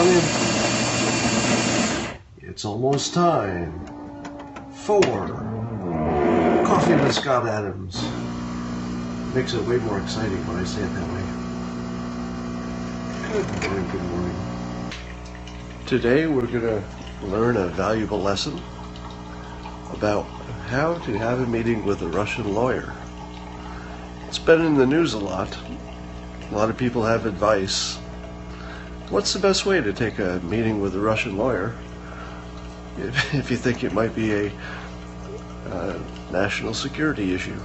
on in. It's almost time for Coffee with Scott Adams. Makes it way more exciting when I say it that way. Good morning, good morning. Today we're going to learn a valuable lesson about how to have a meeting with a Russian lawyer. It's been in the news a lot. A lot of people have advice. What's the best way to take a meeting with a Russian lawyer if you think it might be a national security issue?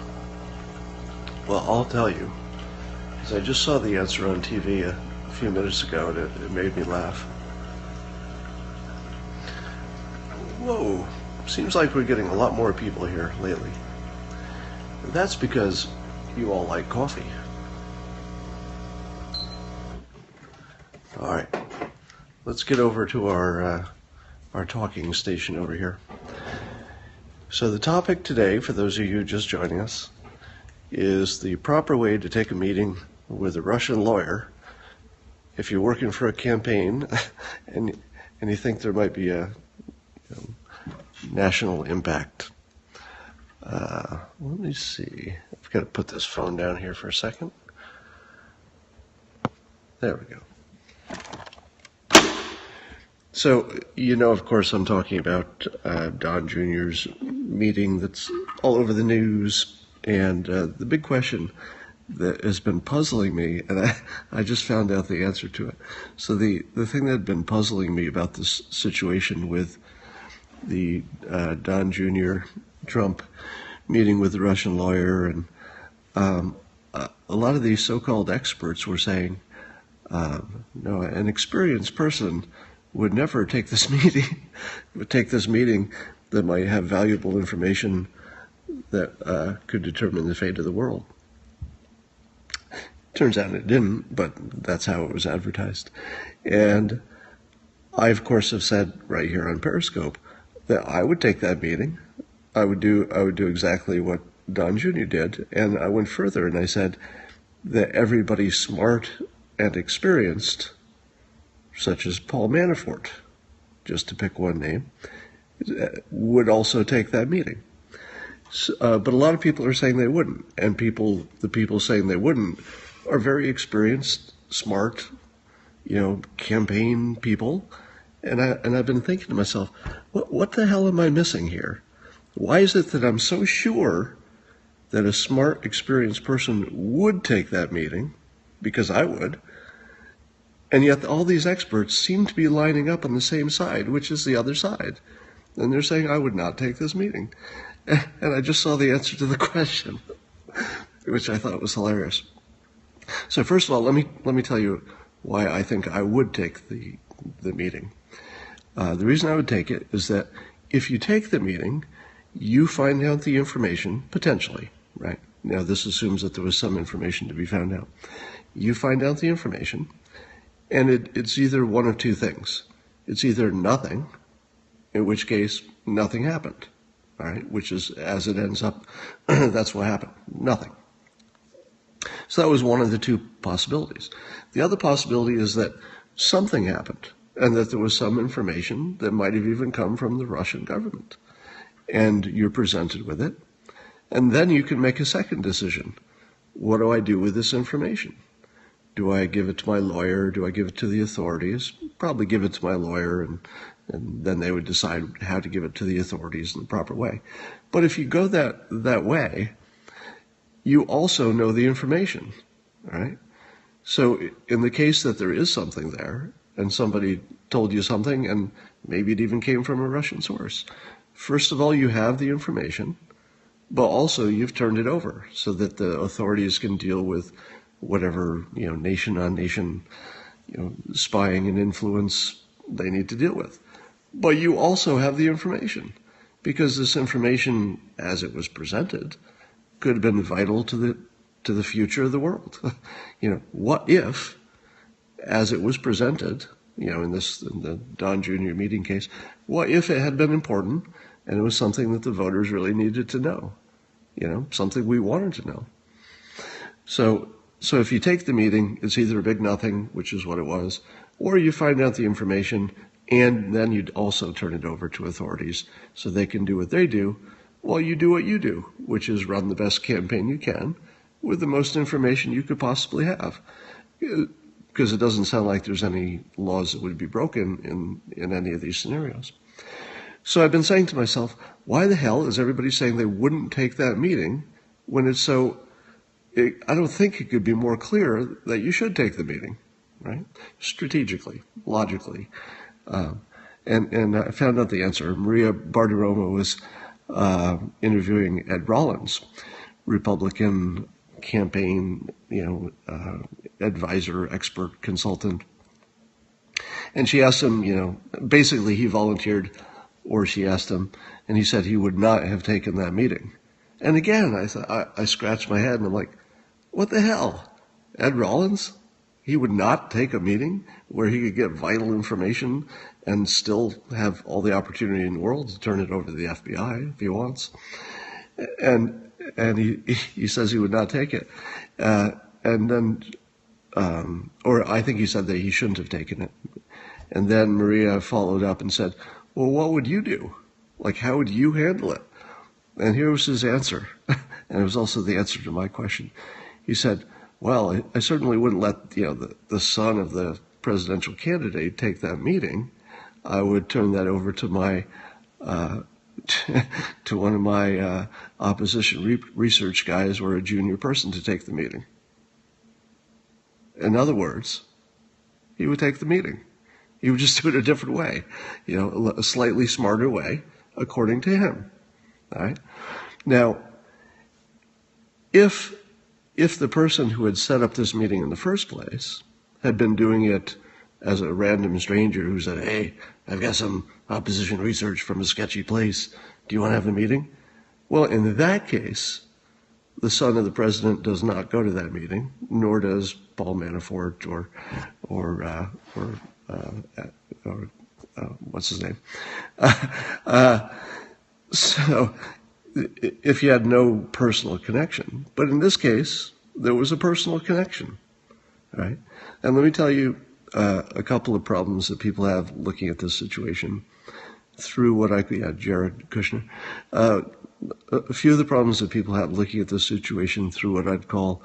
Well, I'll tell you, because I just saw the answer on TV a few minutes ago and it made me laugh. Whoa, seems like we're getting a lot more people here lately. That's because you all like coffee. All right, let's get over to our talking station over here. So the topic today, for those of you just joining us, is the proper way to take a meeting with a Russian lawyer if you're working for a campaign and you think there might be a national impact. Let me see. I've got to put this phone down here for a second. There we go. So, of course, I'm talking about Don Jr.'s meeting that's all over the news. And the big question that has been puzzling me, and I just found out the answer to it. So the thing that had been puzzling me about this situation with the Don Jr. Trump meeting with the Russian lawyer, and a lot of these so-called experts were saying, no, an experienced person would never take this meeting, that might have valuable information that could determine the fate of the world. Turns out it didn't, but that's how it was advertised. And I, of course, have said right here on Periscope that I would take that meeting. I would do exactly what Don Jr. did, and I went further and I said that everybody smart and experienced, such as Paul Manafort, just to pick one name, would also take that meeting. But a lot of people are saying they wouldn't, and the people saying they wouldn't are very experienced, smart, campaign people, and I've been thinking to myself, what the hell am I missing here? Why is it that I'm so sure that a smart, experienced person would take that meeting, because I would, and yet all these experts seem to be lining up on the same side, which is the other side, and they're saying I would not take this meeting. And I just saw the answer to the question, which I thought was hilarious. So first of all, let me tell you why I think I would take the meeting. The reason I would take it is that if you take the meeting, you find out the information, potentially, right? Now, this assumes that there was some information to be found out. You find out the information, and it's either one of two things. It's either nothing, in which case nothing happened. All right, which is, as it ends up, that's what happened. Nothing. So that was one of the two possibilities. The other possibility is that something happened, and that there was some information that might have even come from the Russian government. And you're presented with it. And then you can make a second decision. What do I do with this information? Do I give it to my lawyer? Do I give it to the authorities? Probably give it to my lawyer, and then they would decide how to give it to the authorities in the proper way. But if you go that way, you also know the information, right? So in the case that there is something there, and somebody told you something, and maybe it even came from a Russian source, first of all, you have the information, but also you've turned it over so that the authorities can deal with whatever, nation on nation, spying and influence they need to deal with. But you also have the information, because this information, as it was presented, could have been vital to the future of the world. What if, as it was presented, in the Don Jr. meeting case, what if it had been important and it was something that the voters really needed to know? Something we wanted to know. So if you take the meeting, it's either a big nothing, which is what it was, or you find out the information and then you'd also turn it over to authorities so they can do what they do while you do what you do, which is run the best campaign you can with the most information you could possibly have. Because it doesn't sound like there's any laws that would be broken in any of these scenarios. So I've been saying to myself, why the hell is everybody saying they wouldn't take that meeting when it's so, I don't think it could be more clear that you should take the meeting, right? Strategically, logically. And I found out the answer. Maria Bartiromo was interviewing Ed Rollins, Republican campaign, advisor, expert, consultant. And she asked him, basically he volunteered, or she asked him, and he said he would not have taken that meeting. And again, I scratched my head and I'm like, what the hell? Ed Rollins? He would not take a meeting where he could get vital information and still have all the opportunity in the world to turn it over to the FBI if he wants. And he says he would not take it. And then, or I think he said that he shouldn't have taken it. And then Maria followed up and said, well, what would you do? Like, how would you handle it? And here was his answer. And it was also the answer to my question. He said, well, I certainly wouldn't let, the son of the presidential candidate take that meeting. I would turn that over to my, to one of my opposition research guys or a junior person to take the meeting. In other words, he would take the meeting. He would just do it a different way, a slightly smarter way, according to him. All right. Now, if the person who had set up this meeting in the first place had been doing it as a random stranger who said, hey, I've got some opposition research from a sketchy place, do you want to have a meeting? Well, in that case, the son of the president does not go to that meeting, nor does Paul Manafort or what's his name? So if you had no personal connection, but in this case, there was a personal connection, right? And let me tell you a couple of problems that people have looking at this situation through what Jared Kushner. A few of the problems that people have looking at this situation through what I'd call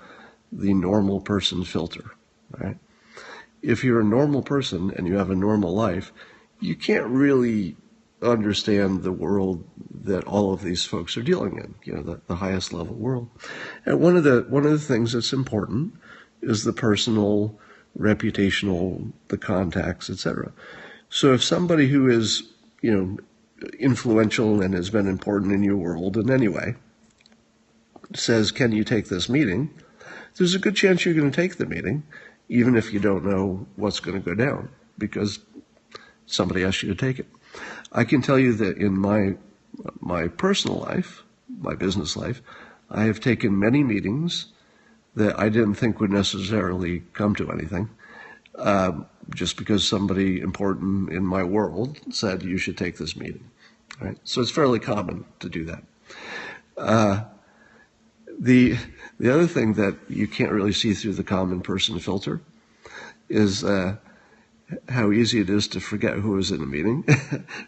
the normal person filter, right? If you're a normal person and you have a normal life, you can't really understand the world that all of these folks are dealing in, the highest level world. And one of the things that's important is the personal, reputational, the contacts, etc. So if somebody who is, influential and has been important in your world in any way says, can you take this meeting? There's a good chance you're going to take the meeting, even if you don't know what's going to go down, because somebody asked you to take it. I can tell you that in my personal life, my business life, I have taken many meetings that I didn't think would necessarily come to anything, just because somebody important in my world said you should take this meeting. Right? So it's fairly common to do that. The other thing that you can't really see through the common person filter is how easy it is to forget who was in the meeting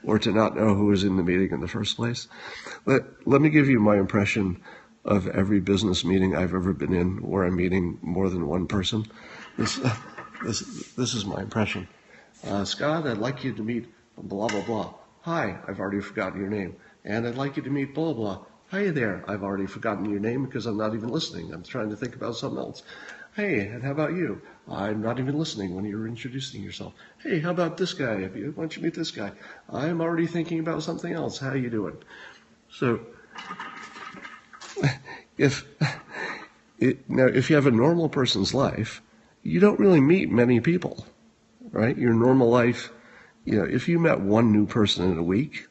or to not know who was in the meeting in the first place. Let me give you my impression of every business meeting I've ever been in where I'm meeting more than one person. This is my impression. Scott, I'd like you to meet blah, blah, blah. Hi, I've already forgotten your name. And I'd like you to meet blah, blah. Hi there, I've already forgotten your name because I'm not even listening. I'm trying to think about something else. Hey, and how about you? I'm not even listening when you're introducing yourself. Hey, how about this guy? Why don't you meet this guy? I'm already thinking about something else. How you doing? So, if you have a normal person's life, you don't really meet many people, right? Your normal life, if you met one new person in a week,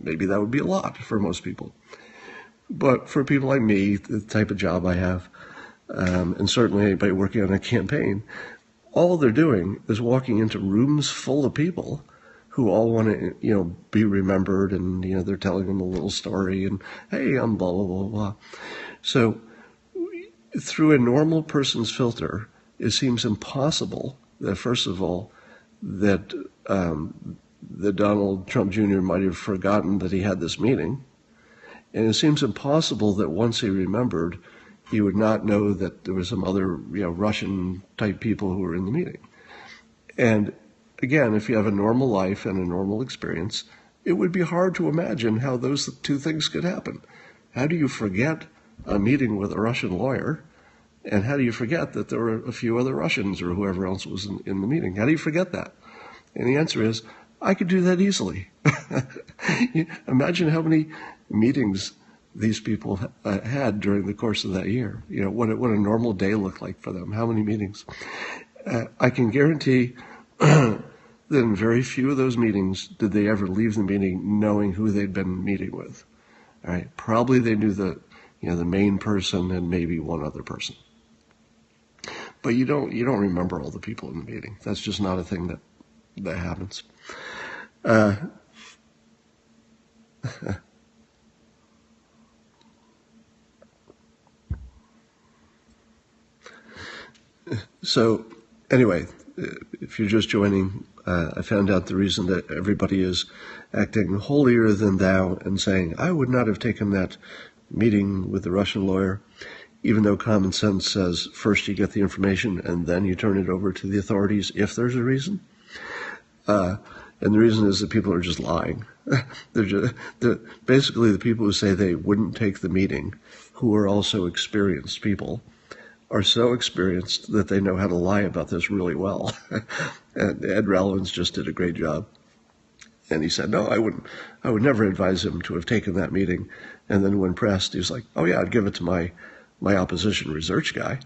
maybe that would be a lot for most people. But for people like me, the type of job I have, and certainly anybody working on a campaign, all they're doing is walking into rooms full of people who all want to, be remembered, and, they're telling them a little story, and, hey, I'm blah, blah, blah, blah. So through a normal person's filter, it seems impossible that, first of all, that that Donald Trump Jr. might have forgotten that he had this meeting. And it seems impossible that once he remembered, he would not know that there were some other, Russian-type people who were in the meeting. And again, if you have a normal life and a normal experience, it would be hard to imagine how those two things could happen. How do you forget a meeting with a Russian lawyer? And how do you forget that there were a few other Russians or whoever else was in the meeting? How do you forget that? And the answer is, I could do that easily. Imagine how many meetings these people had during the course of that year. What a normal day looked like for them. How many meetings? I can guarantee that in very few of those meetings did they ever leave the meeting knowing who they'd been meeting with. All right, probably they knew the main person and maybe one other person. But you don't remember all the people in the meeting. That's just not a thing that happens. So anyway, if you're just joining, I found out the reason that everybody is acting holier than thou and saying, I would not have taken that meeting with the Russian lawyer, even though common sense says first you get the information and then you turn it over to the authorities if there's a reason. And the reason is that people are just lying. Basically, the people who say they wouldn't take the meeting, who are also experienced people, are so experienced that they know how to lie about this really well. And Ed Rollins just did a great job. And he said, no, I would never advise him to have taken that meeting. And then when pressed, he was like, oh yeah, I'd give it to my opposition research guy.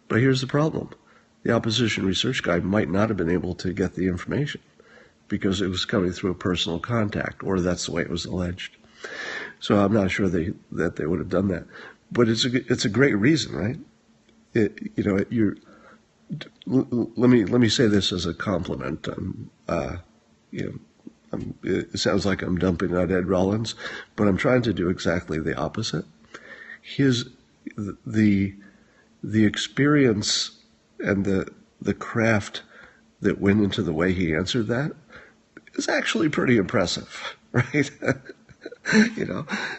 But here's the problem. The opposition research guy might not have been able to get the information because it was coming through a personal contact, or that's the way it was alleged. So I'm not sure that they would have done that. But it's a great reason, right? Let me say this as a compliment. It sounds like I'm dumping on Ed Rollins, but I'm trying to do exactly the opposite. The experience and the craft that went into the way he answered that is actually pretty impressive, right?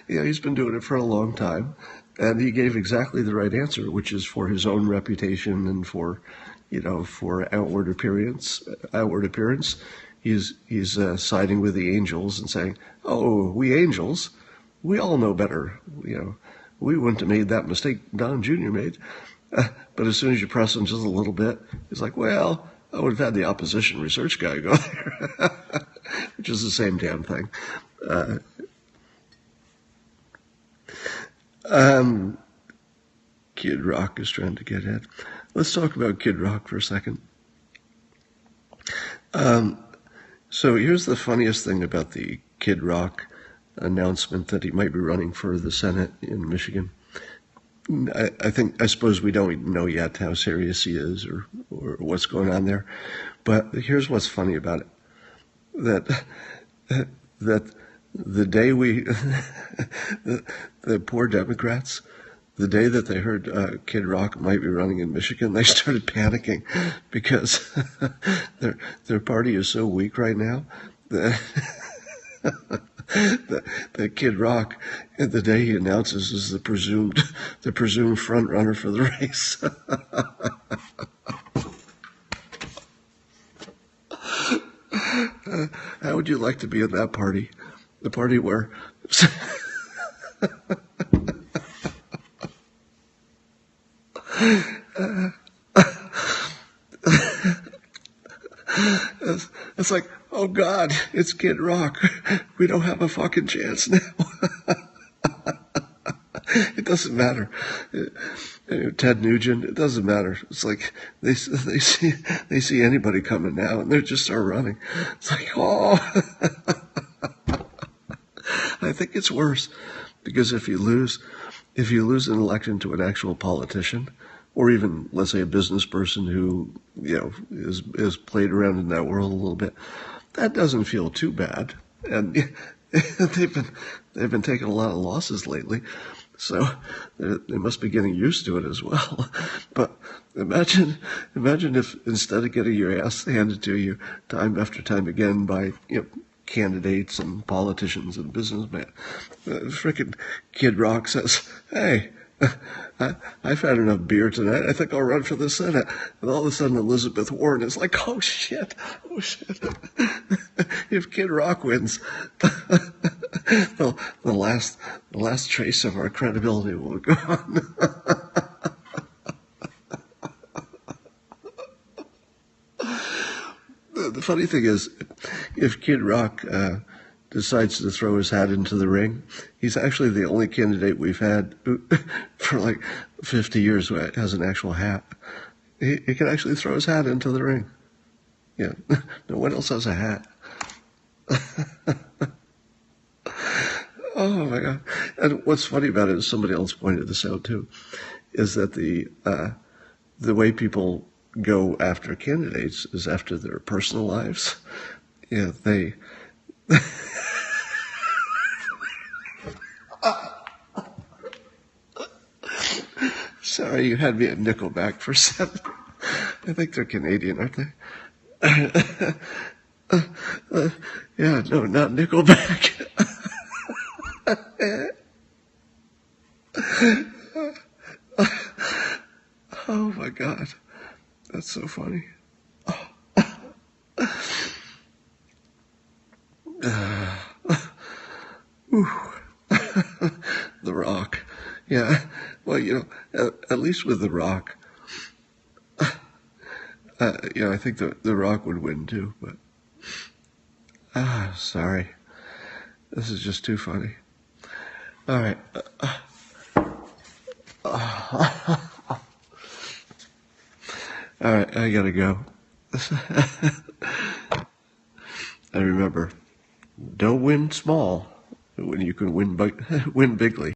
He's been doing it for a long time, and he gave exactly the right answer, which is for his own reputation and for outward appearance. He's siding with the angels and saying, "Oh, we angels, we all know better. We wouldn't have made that mistake Don Jr. made." But as soon as you press him just a little bit, he's like, "Well, I would have had the opposition research guy go there," which is the same damn thing. Kid Rock is trying to get at. Let's talk about Kid Rock for a second. So here's the funniest thing about the Kid Rock announcement that he might be running for the Senate in Michigan. I suppose we don't know yet how serious he is or what's going on there. But here's what's funny about it. That the day the poor Democrats, the day that they heard Kid Rock might be running in Michigan, they started panicking because their party is so weak right now that that Kid Rock, the day he announces, is the presumed front runner for the race. How would you like to be in that party? The party where it's like, oh God, it's Kid Rock. We don't have a fucking chance now. It doesn't matter. Ted Nugent, it doesn't matter. It's like they see anybody coming now and they just start running. It's like, oh. I think it's worse because if you lose an election to an actual politician, or even, let's say, a business person who, is played around in that world a little bit, that doesn't feel too bad. And they've been taking a lot of losses lately. So they must be getting used to it as well. But imagine if instead of getting your ass handed to you time after time again by candidates and politicians and businessmen, frickin' Kid Rock says, "Hey, I've had enough beer tonight. I think I'll run for the Senate." And all of a sudden, Elizabeth Warren is like, "Oh shit, oh shit!" If Kid Rock wins, the last trace of our credibility will go on. The funny thing is, if Kid Rock decides to throw his hat into the ring, he's actually the only candidate we've had for like 50 years who has an actual hat. He can actually throw his hat into the ring. Yeah, no one else has a hat. Oh my God! And what's funny about it is somebody else pointed this out too, is that the way people go after candidates is after their personal lives. Yeah, they. Sorry, you had me at Nickelback for a second. I think they're Canadian, aren't they? Yeah, no, not Nickelback. Oh my God, that's so funny. The Rock. Yeah, well, at least with The Rock, I think the Rock would win too, but sorry. This is just too funny. All right. All right, I gotta go. And remember, don't win small when you can win bigly.